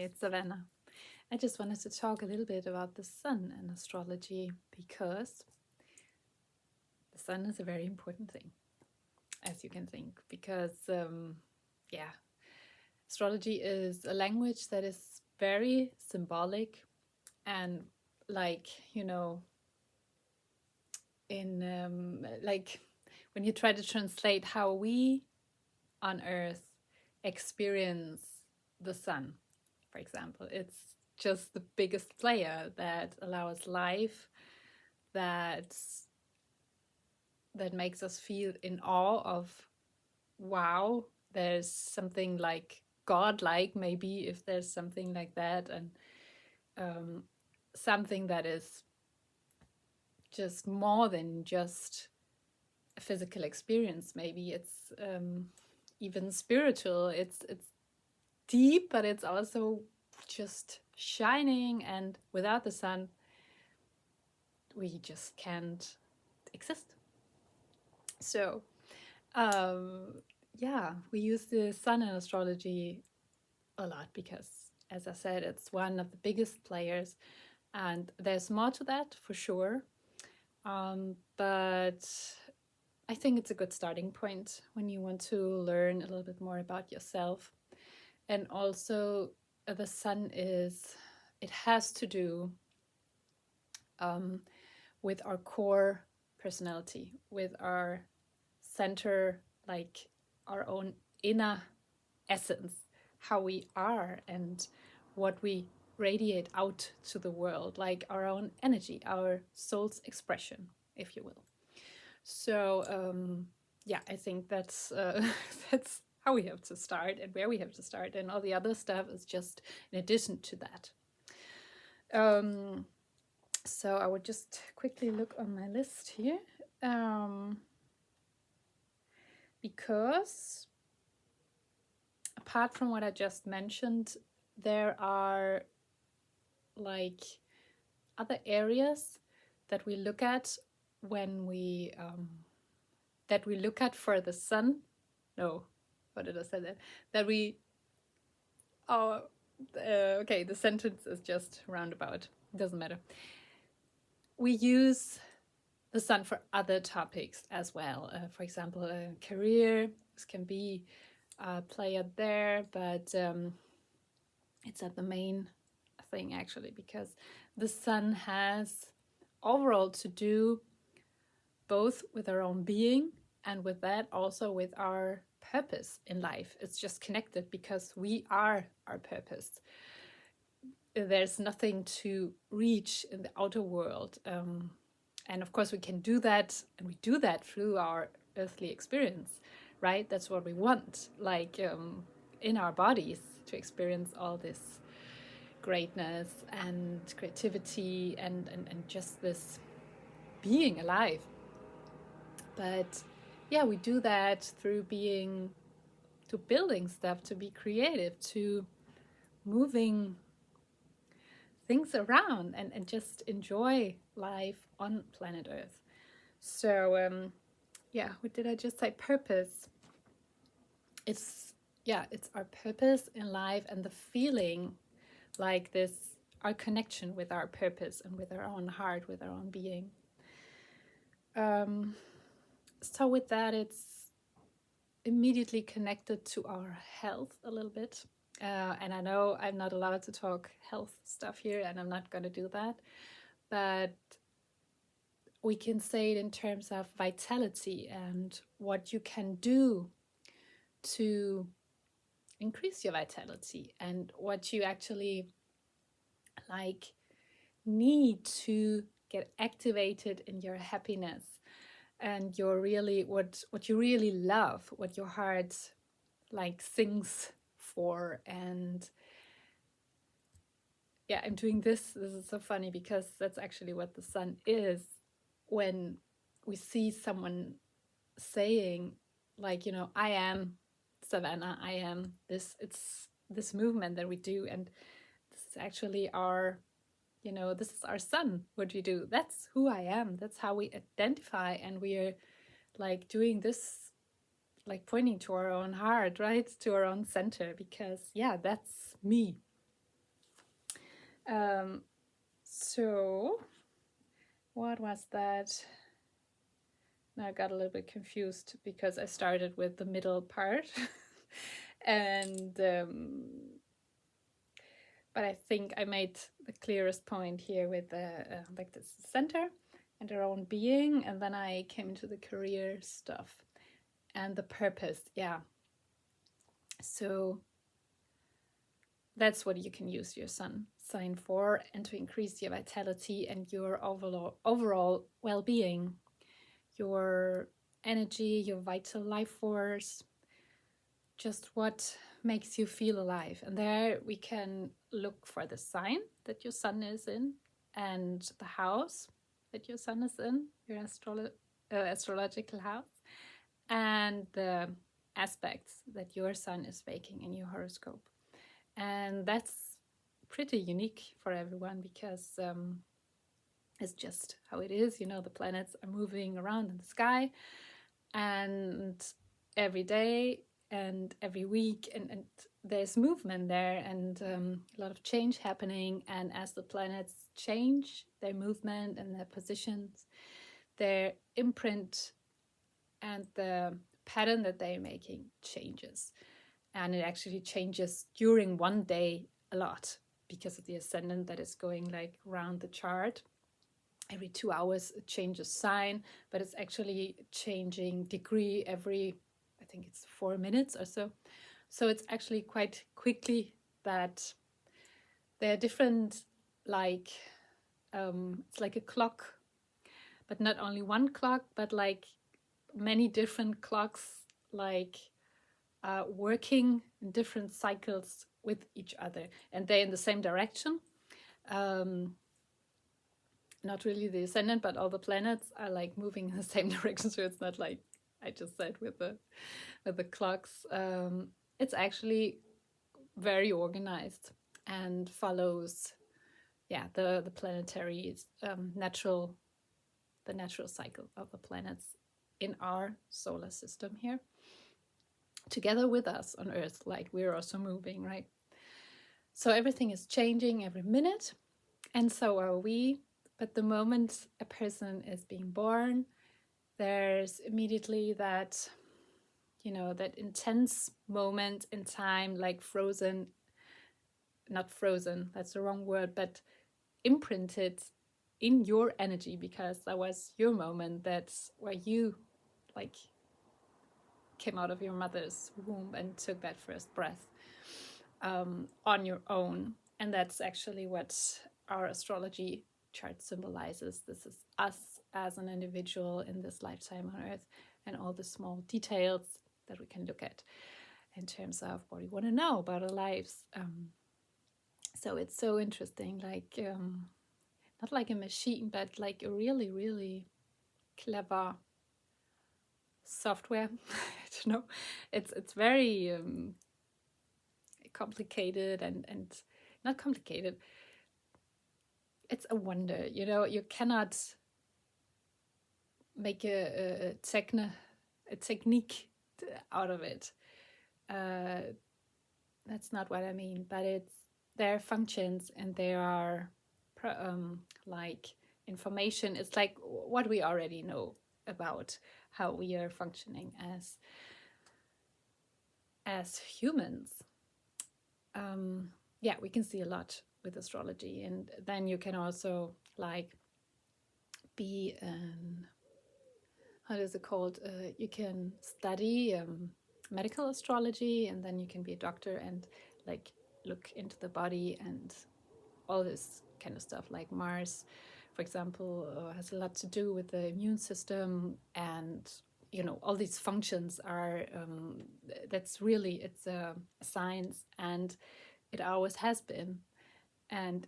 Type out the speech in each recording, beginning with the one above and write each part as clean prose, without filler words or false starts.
it's Savannah. I just wanted to talk a little bit about the sun and astrology because the sun is a very important thing, as you can think. Because, yeah, astrology is a language that is very symbolic and, like, in like when you try to translate how we on Earth experience the sun, for example, it's just the biggest player that allows life, that makes us feel in awe of, wow, there's something like godlike, maybe, if there's something like that, and something that is just more than just a physical experience. Maybe it's even spiritual. It's deep, but it's also just shining, and without the sun we just can't exist. So yeah, we use the sun in astrology a lot because, as I said, it's one of the biggest players, and there's more to that for sure. But I think it's a good starting point when you want to learn a little bit more about yourself. And also, the sun it has to do with our core personality, with our center, like our own inner essence, how we are and what we radiate out to the world, like our own energy, our soul's expression, if you will. So yeah, I think that's that's how we have to start and where we have to start, and all the other stuff is just in addition to that. So I would just quickly look on my list here, because apart from what I just mentioned, there are like other areas that we look at when we look at for the sun. No, what did I say there? That we okay, the sentence is just roundabout. It doesn't matter. We use the sun for other topics as well. For example, a career. This can be a player there, but it's not the main thing actually, because the sun has overall to do both with our own being and with that also with our purpose in life. It's just connected because we are our purpose. There's nothing to reach in the outer world. And of course we can do that, and we do that through our earthly experience, right? That's what we want, like in our bodies, to experience all this greatness and creativity and just this being alive. But yeah, we do that through building stuff, to be creative, to moving things around, and just enjoy life on planet Earth. So yeah, what did I just say? Purpose. It's our purpose in life, and the feeling like this, our connection with our purpose and with our own heart, with our own being. So with that, it's immediately connected to our health a little bit. And I know I'm not allowed to talk health stuff here, and I'm not going to do that. But we can say it in terms of vitality and what you can do to increase your vitality, and what you actually like need to get activated in your happiness, and your really what you really love, what your heart like sings for. And yeah, I'm doing this is so funny because that's actually what the sun is. When we see someone saying, like, I am Savannah, I am this, it's this movement that we do, and this is actually our, this is our sun, what we do, that's who I am, that's how we identify, and we are like doing this, like pointing to our own heart, right, to our own center, because yeah, that's me. So what was that? Now I got a little bit confused because I started with the middle part. and but I think I made the clearest point here with the like the center and our own being, and then I came into the career stuff and the purpose. Yeah, so that's what you can use your sun sign for, and to increase your vitality and your overall well-being, your energy, your vital life force, just what makes you feel alive. And there we can look for the sign that your sun is in and the house that your sun is in, your astrological house, and the aspects that your sun is making in your horoscope. And that's pretty unique for everyone because it's just how it is. The planets are moving around in the sky, and every day and every week, and there's movement there, and a lot of change happening. And as the planets change their movement and their positions, their imprint and the pattern that they're making changes. And it actually changes during one day a lot because of the ascendant that is going like around the chart. Every 2 hours it changes sign, but it's actually changing degree every, I think it's 4 minutes or so. So it's actually quite quickly that there are different, like it's like a clock, but not only one clock, but like many different clocks, like working in different cycles with each other, and they're in the same direction. Not really the ascendant, but all the planets are like moving in the same direction. So it's not like I just said with the clocks. It's actually very organized and follows, the planetary natural cycle of the planets in our solar system here, together with us on Earth. Like we're also moving, right? So everything is changing every minute, and so are we. But the moment a person is being born, there's immediately that, that intense moment in time, like not frozen, that's the wrong word, but imprinted in your energy, because that was your moment. That's where you like came out of your mother's womb and took that first breath on your own. And that's actually what our astrology chart symbolizes. This is us as an individual in this lifetime on Earth, and all the small details that we can look at in terms of what we want to know about our lives. So it's so interesting, like not like a machine, but like a really, really clever software. I don't know. It's very complicated and not complicated. It's a wonder, you cannot make a technique out of it. That's not what I mean, but there are functions, and there are like information. It's like what we already know about how we are functioning as humans. We can see a lot with astrology, and then you can also like be how is it called? You can study medical astrology, and then you can be a doctor and like look into the body and all this kind of stuff. Like Mars, for example, has a lot to do with the immune system, and all these functions are that's really, it's a science, and it always has been. And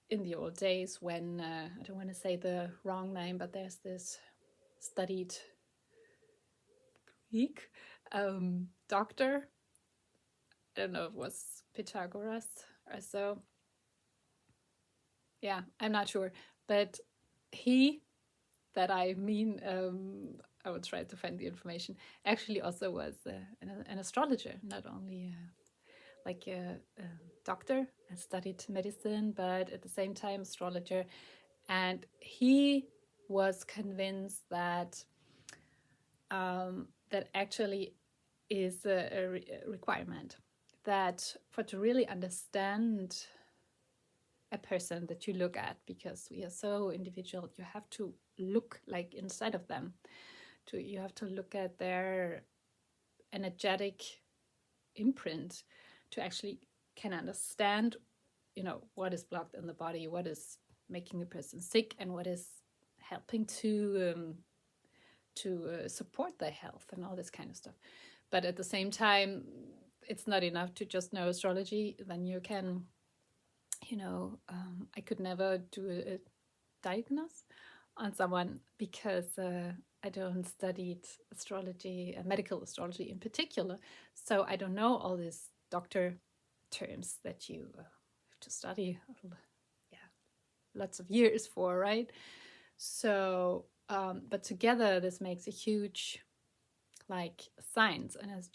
in the old days, when I don't want to say the wrong name, but there's this studied Greek doctor, I don't know if it was Pythagoras or so, I'm not sure, but that I mean, I will try to find the information, actually also was an astrologer, not only like a doctor and studied medicine, but at the same time astrologer. And he was convinced that that actually is a requirement, that for to really understand a person that you look at, because we are so individual, you have to look like inside of them, you have to look at their energetic imprint to actually can understand, what is blocked in the body, what is making a person sick, and what is helping to support their health and all this kind of stuff. But at the same time, it's not enough to just know astrology. Then you can, I could never do a diagnose on someone because I don't studied astrology, medical astrology in particular. So I don't know all these doctor terms that you have to study, lots of years for, right? So, but together this makes a huge, like, science, and it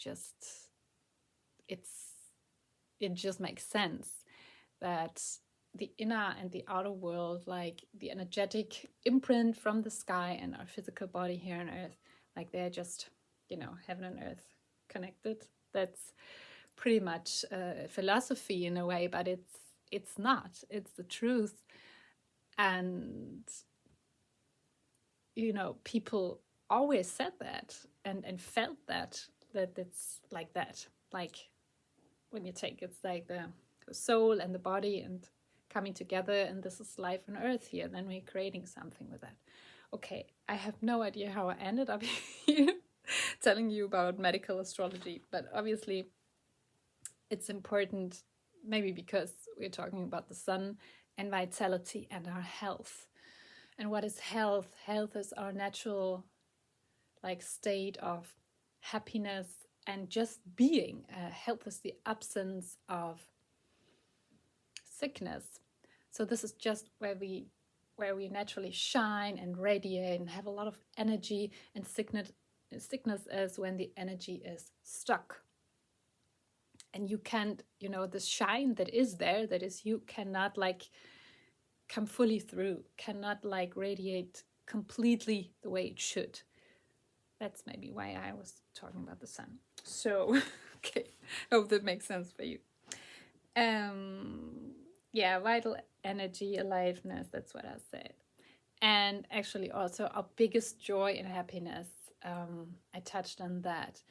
just makes sense that the inner and the outer world, like the energetic imprint from the sky and our physical body here on earth, like they're just, heaven and earth connected. That's pretty much philosophy in a way, but it's not. It's the truth. And people always said that and felt that it's like that. Like when you take, it's like the soul and the body and coming together, and this is life on earth here, then we're creating something with that. Okay, I have no idea how I ended up here telling you about medical astrology, but obviously it's important, maybe because we're talking about the sun and vitality and our health. And what is health? Health is our natural, like, state of happiness and just being. Health is the absence of sickness. So this is just where we naturally shine and radiate and have a lot of energy. And sickness is when the energy is stuck. And you can't, the shine that is there, that is you, cannot like come fully through, cannot like radiate completely the way it should. That's maybe why I was talking about the sun. So, okay, hope that makes sense for you. Vital energy, aliveness, that's what I said. And actually also our biggest joy and happiness, I touched on that.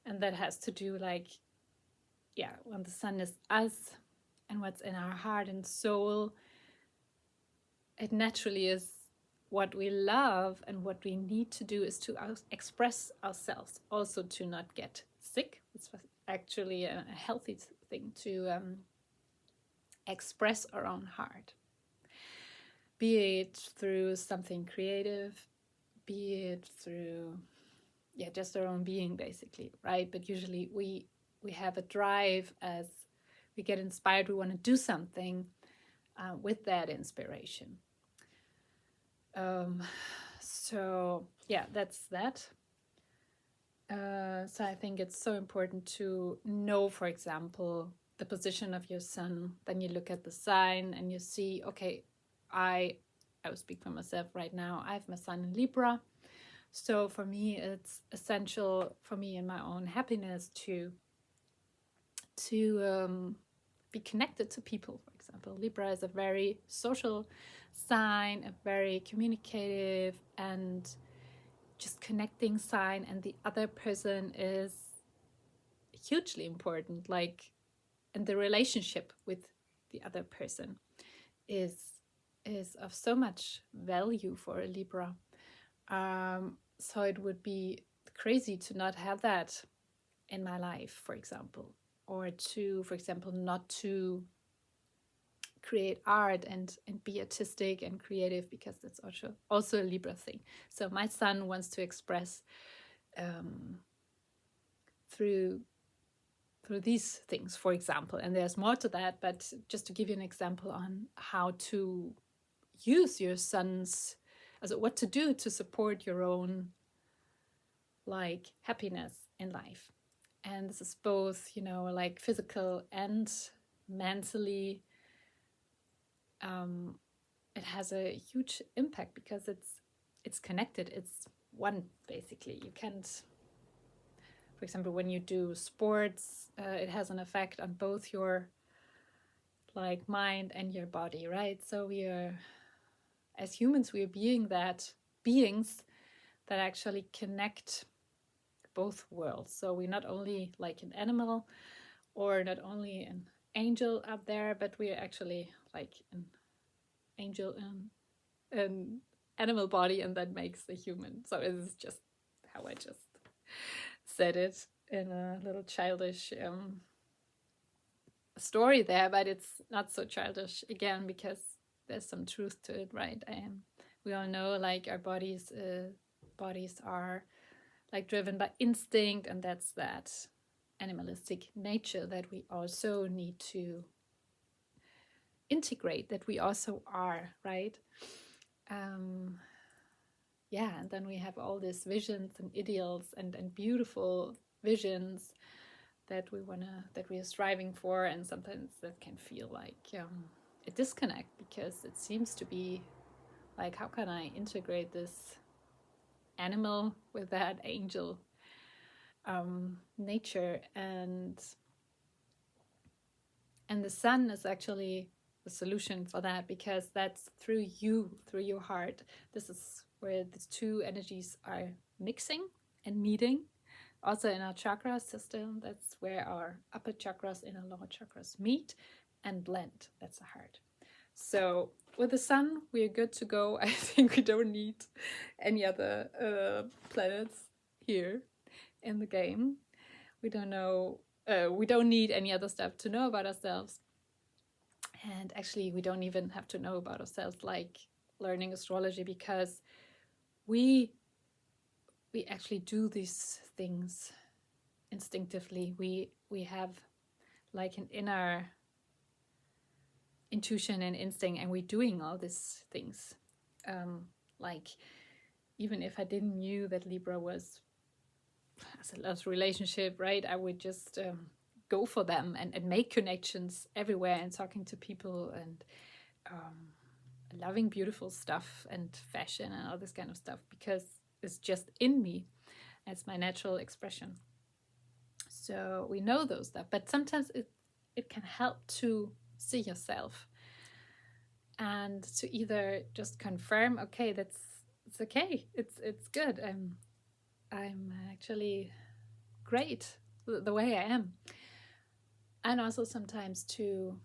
And that has to do when the sun is us and what's in our heart and soul, it naturally is what we love, and what we need to do is to express ourselves, also to not get sick. It's actually a healthy thing to express our own heart, be it through something creative, be it through just our own being, basically, right? But usually we have a drive, as we get inspired, we want to do something with that inspiration. That's that. So I think it's so important to know, for example, the position of your sun. Then you look at the sign and you see, okay, I will speak for myself right now. I have my sun in Libra. So for me, it's essential for me in my own happiness to be connected to people. For example, Libra is a very social sign, a very communicative and just connecting sign, and the other person is hugely important. Like, and the relationship with the other person is of so much value for a Libra. So it would be crazy to not have that in my life, for example, or to, for example, not to create art and be artistic and creative, because that's also a Libra thing. So my son wants to express through these things, for example, and there's more to that, but just to give you an example on how to use your son's, what to do to support your own, like, happiness in life. And this is both, you know, like physical and mentally. It has a huge impact because it's connected. It's one, basically. You can't, for example, when you do sports, it has an effect on both your like mind and your body, right? So we are, as humans, we are beings that actually connect both worlds. So we're not only like an animal or not only an angel up there, but we're actually like an angel and an animal body, and that makes the human. So it is just how I just said it in a little childish story there, but it's not so childish again because there's some truth to it, right? We all know like our bodies are like driven by instinct, and that's that animalistic nature that we also need to integrate, that we also are, right? Yeah, and then we have all these visions and ideals and beautiful visions that we are striving for, and sometimes that can feel like a disconnect because it seems to be like, how can I integrate this animal with that angel nature? And the sun is actually the solution for that, because that's through you, through your heart. This is where these two energies are mixing and meeting. Also in our chakra system, that's where our upper chakras and our lower chakras meet and blend. That's the heart. So with the sun, we're good to go. I think we don't need any other planets here in the game. We don't know. We don't need any other stuff to know about ourselves. And actually, we don't even have to know about ourselves, like learning astrology, because we actually do these things instinctively. We have like an inner intuition and instinct, and we're doing all these things. Like, even if I didn't knew that Libra was as a love relationship, right, I would just go for them and make connections everywhere and talking to people and loving beautiful stuff and fashion and all this kind of stuff, because it's just in me. It's my natural expression. So we know those stuff, but sometimes it can help to see yourself and to either just confirm, okay, it's okay, it's good. I'm actually great the way I am, and also sometimes to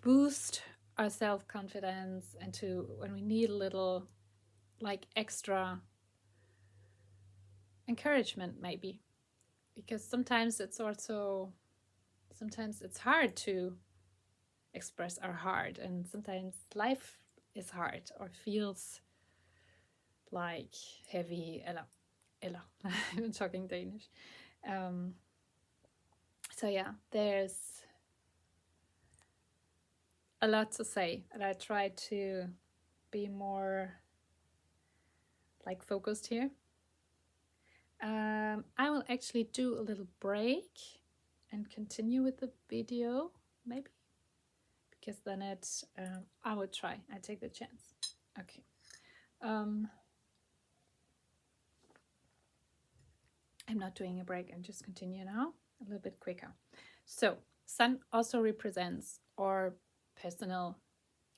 boost our self-confidence, and to, when we need a little like extra encouragement maybe, because sometimes it's hard to express our heart, and sometimes life is hard or feels like heavy. Eller. I'm talking Danish. So yeah, there's a lot to say, and I try to be more like focused here. I will actually do a little break and continue with the video, maybe, because then I will try. I take the chance. Okay. I'm not doing a break. I'm just continue now, a little bit quicker. So, sun also represents our personal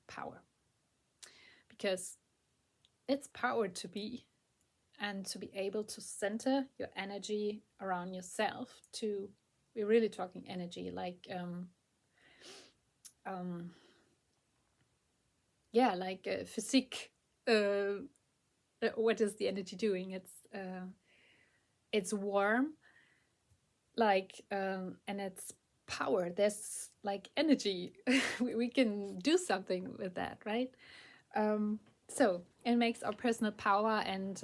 power, because it's power to be, and to be able to center your energy around yourself. We're really talking energy, like like physique. What is the energy doing? It's warm, like and it's power. There's like energy. we can do something with that, right? So it makes our personal power and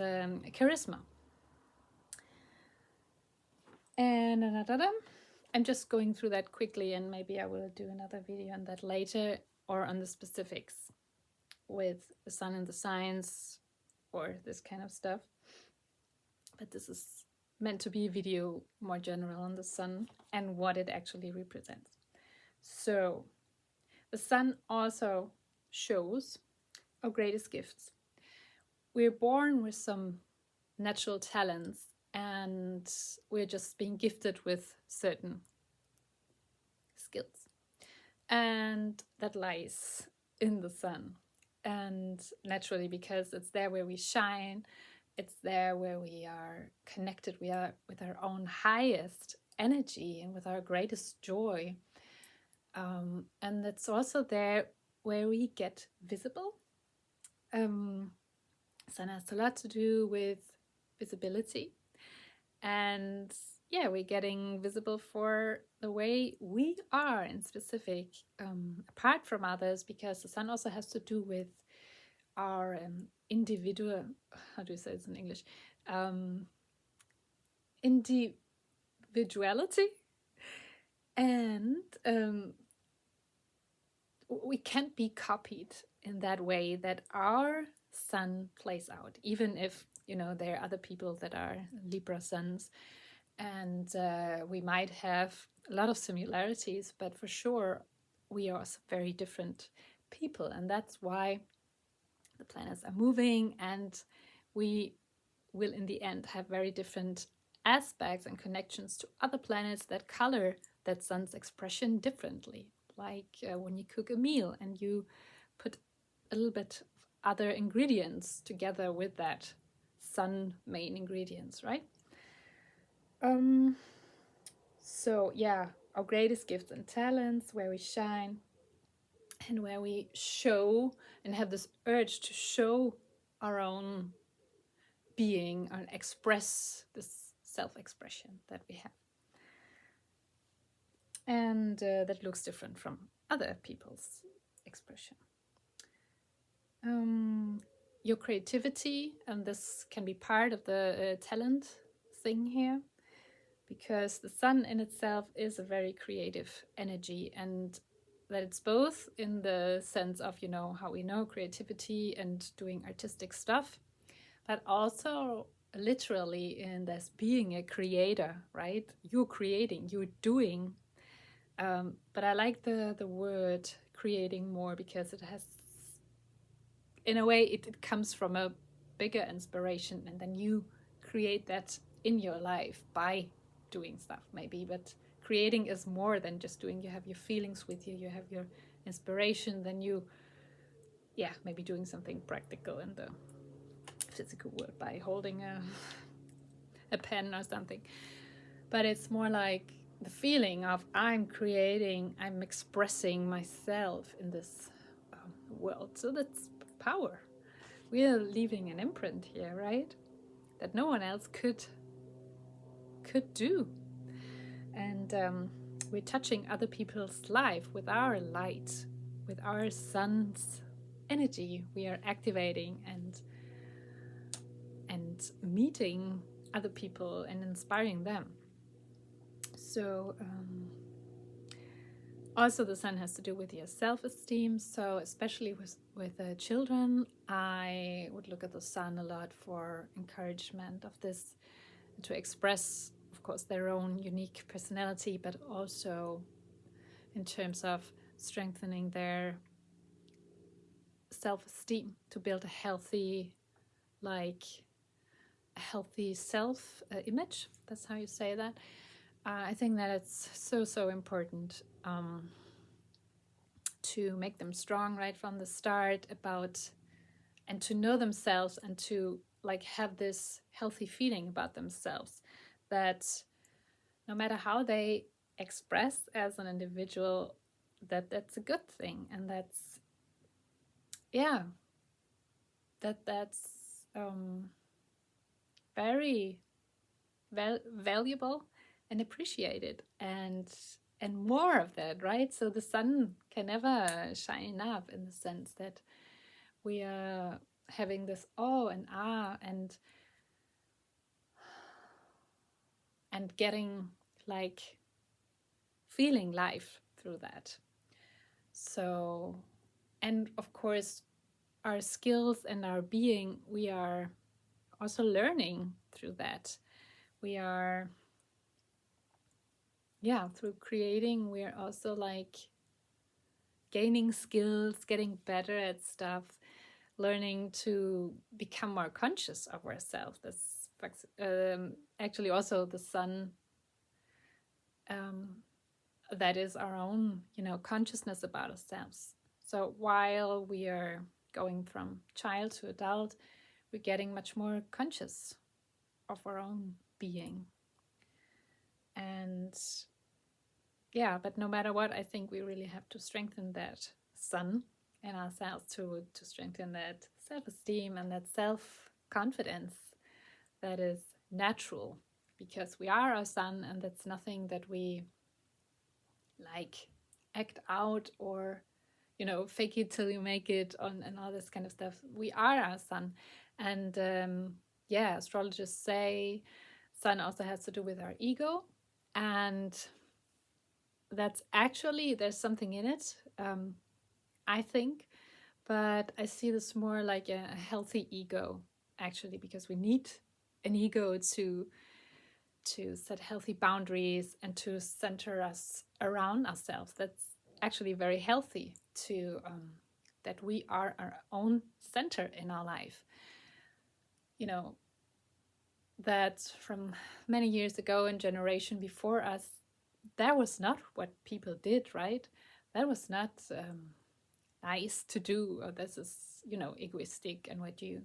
charisma. And I'm just going through that quickly, and maybe I will do another video on that later, or on the specifics with the sun and the signs or this kind of stuff. But this is meant to be a video more general on the sun and what it actually represents. So the sun also shows our greatest gifts. We're born with some natural talents, and we're just being gifted with certain skills. And that lies in the sun. And naturally, because it's there where we shine, it's there where we are connected, we are with our own highest energy and with our greatest joy. And it's also there where we get visible. Sun has a lot to do with visibility. And yeah, we're getting visible for the way we are in specific, apart from others, because the sun also has to do with our individual, how do you say this in English? Individuality. And we can't be copied in that way that our sun plays out, even if, there are other people that are Libra suns, and we might have a lot of similarities, but for sure we are very different people. And that's why the planets are moving, and we will in the end have very different aspects and connections to other planets that color that sun's expression differently. Like when you cook a meal and you put a little bit of other ingredients together with that sun main ingredients, right? So yeah, our greatest gifts and talents, where we shine and where we show and have this urge to show our own being and express this self-expression that we have. And that looks different from other people's expression. Your creativity, and this can be part of the talent thing here, because the sun in itself is a very creative energy, and that it's both in the sense of, how we know creativity and doing artistic stuff, but also literally in this being a creator, right? You're creating, you're doing. But I like the word creating more, because it has, in a way, it comes from a bigger inspiration, and then you create that in your life by doing stuff maybe. But creating is more than just doing. You have your feelings with you, you have your inspiration, then you maybe doing something practical in the physical world by holding a pen or something. But it's more like the feeling of I'm creating, I'm expressing myself in this world. So that's power. We are leaving an imprint here, right? That no one else could do. And we're touching other people's life with our light, with our sun's energy. We are activating and meeting other people and inspiring them. So also the sun has to do with your self-esteem. So especially with children, I would look at the sun a lot for encouragement of this, to express, of course, their own unique personality, but also in terms of strengthening their self-esteem, to build a healthy self-image. That's how you say that. I think that it's so important to make them strong right from the start and to know themselves, and to have this healthy feeling about themselves, that no matter how they express as an individual, that's a good thing, and that's very valuable and appreciated, and more of that, right? So the sun can never shine enough, in the sense that we are having this awe and and getting feeling life through that. So, and of course, our skills and our being, we are also learning through that. we are, yeah, through creating, we are also like gaining skills, getting better at stuff, learning to become more conscious of ourselves. That's actually also the sun, um, that is our own, consciousness about ourselves. So while we are going from child to adult, we're getting much more conscious of our own being. And yeah, but no matter what, I think we really have to strengthen that sun in ourselves to strengthen that self-esteem and that self-confidence that is natural, because we are our sun, and that's nothing that we like act out or fake it till you make it on and all this kind of stuff. We are our sun. And yeah, astrologers say sun also has to do with our ego, and that's actually, there's something in it, I think, but I see this more like a healthy ego, actually, because we need an ego to set healthy boundaries and to center us around ourselves. That's actually very healthy, to that we are our own center in our life. That from many years ago and generation before us, that was not what people did, right? That was not nice to do. Or this is, egoistic, and what you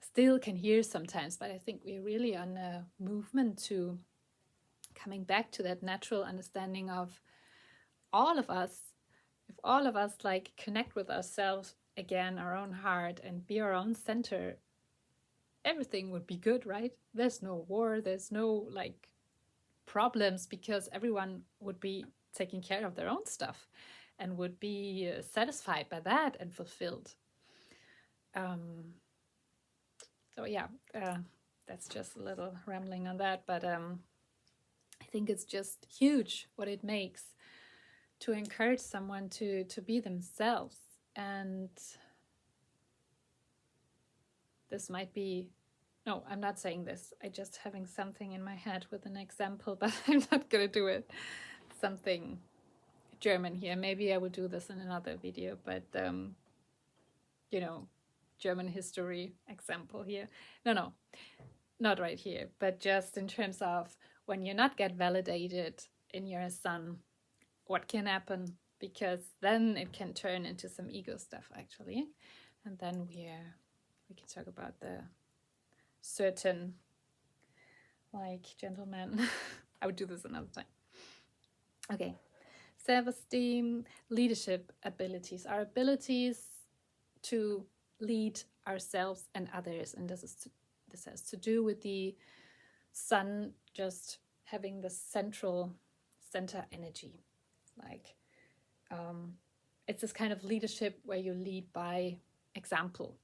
still can hear sometimes. But I think we're really on a movement to coming back to that natural understanding of all of us. If all of us like connect with ourselves again, our own heart, and be our own center, everything would be good, right? There's no war, there's no like problems, because everyone would be taking care of their own stuff and would be satisfied by that and fulfilled. So yeah, that's just a little rambling on that, but I think it's just huge what it makes to encourage someone to be themselves. And this might be, no, I'm not saying this, I just having something in my head with an example, but I'm not gonna do it. Something German here, maybe I will do this in another video, but German history example here. No, not right here, but just in terms of when you're not get validated in your sun, what can happen, because then it can turn into some ego stuff, actually. And then we can talk about the certain like gentleman. I would do this another time. Okay, self-esteem, leadership abilities, our abilities to lead ourselves and others, and this has to do with the sun just having the center energy. Like it's this kind of leadership where you lead by example.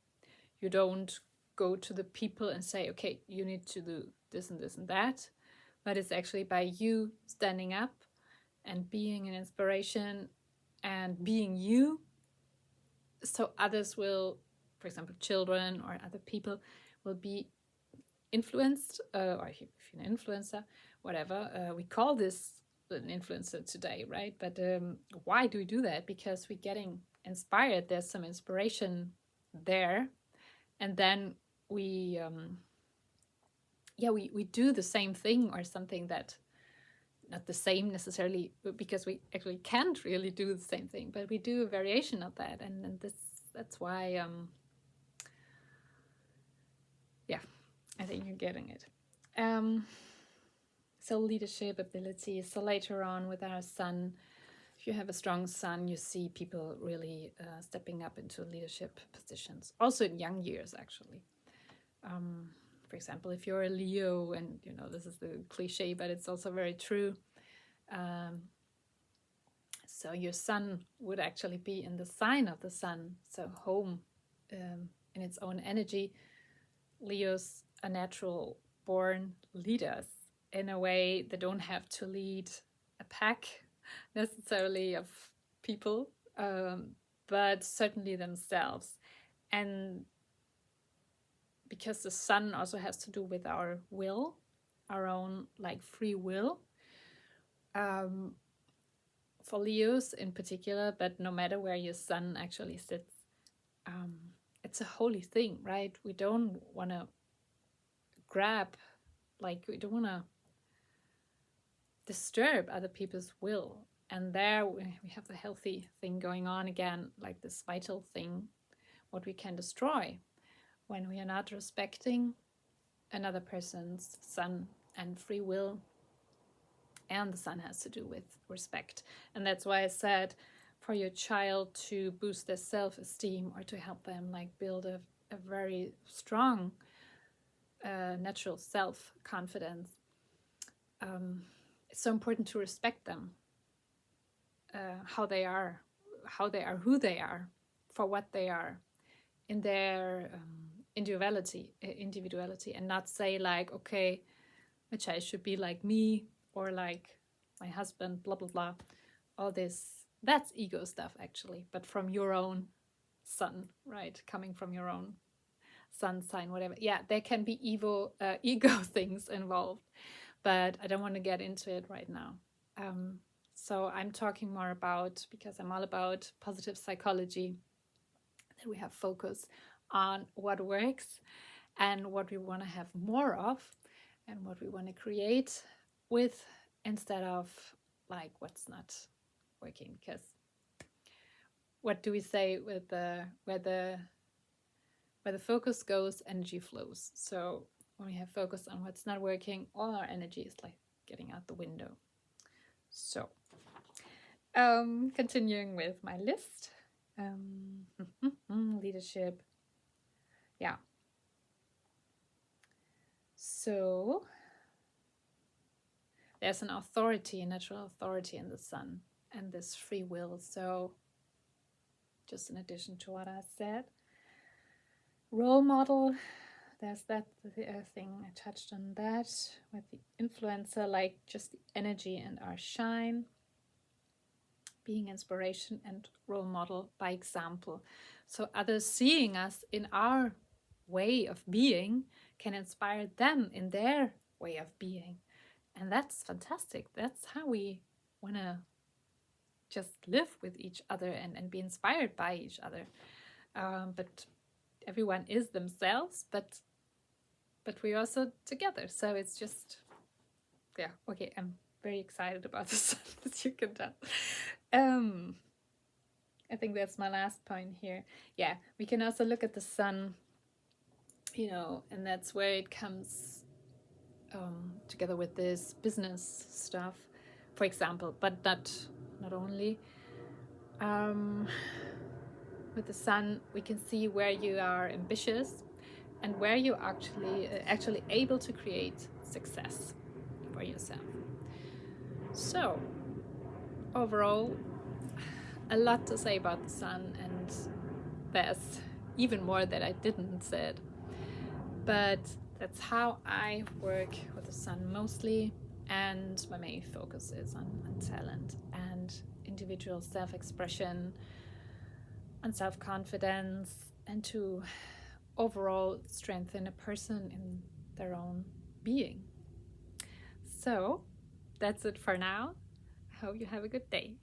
You don't go to the people and say, okay, you need to do this and this and that, but it's actually by you standing up and being an inspiration and being you, so others will, for example, children or other people will be influenced, or if you're an influencer, whatever, we call this an influencer today, right? But why do we do that? Because we're getting inspired, there's some inspiration there, and then we do the same thing, or something that, not the same necessarily, because we actually can't really do the same thing, but we do a variation of that, and that's why I think you're getting it. So leadership abilities. So later on with our sun, if you have a strong sun, you see people really stepping up into leadership positions, also in young years, actually. For example, if you're a Leo, and this is the cliche, but it's also very true. So your sun would actually be in the sign of the sun, so home, in its own energy. Leos are natural born leaders. In a way, they don't have to lead a pack necessarily of people, but certainly themselves. And because the sun also has to do with our will, our own like free will. For Leos in particular, but no matter where your sun actually sits, it's a holy thing, right? We don't want to grab, like, we don't want to disturb other people's will. And there we have the healthy thing going on again, like this vital thing, what we can destroy when we are not respecting another person's sun and free will. And the sun has to do with respect. And that's why I said for your child to boost their self-esteem or to help them like build a very strong natural self-confidence, it's so important to respect them, how they are, who they are, for what they are, in their individuality, and not say like, okay, my child should be like me or like my husband, blah blah blah. All this, that's ego stuff actually, but from your own sun, right? Coming from your own sun sign, whatever. Yeah, there can be ego things involved, but I don't want to get into it right now. So I'm talking more about, because I'm all about positive psychology, that we have focus on what works and what we want to have more of and what we want to create with, instead of like what's not working. Because what do we say with where the focus goes, energy flows. So when we have focus on what's not working, all our energy is like getting out the window. So continuing with my list, leadership. Yeah. So there's an authority, a natural authority in the sun and this free will. So just in addition to what I said, role model, there's that thing, I touched on that with the influencer, like just the energy and our shine, being inspiration and role model by example. So others seeing us in our way of being can inspire them in their way of being. And that's fantastic. That's how we want to just live with each other and be inspired by each other. But everyone is themselves, but we're also together. So it's just, yeah, okay, I'm very excited about this, as you can tell. I think that's my last point here. Yeah, we can also look at the sun, and that's where it comes together with this business stuff, for example, but not only. With the sun, we can see where you are ambitious and where you're actually able to create success for yourself. So overall, a lot to say about the sun, and there's even more that I didn't said, but that's how I work with the sun mostly, and my main focus is on talent and individual self-expression and self-confidence, and to overall strengthen a person in their own being. So that's it for now. I hope you have a good day.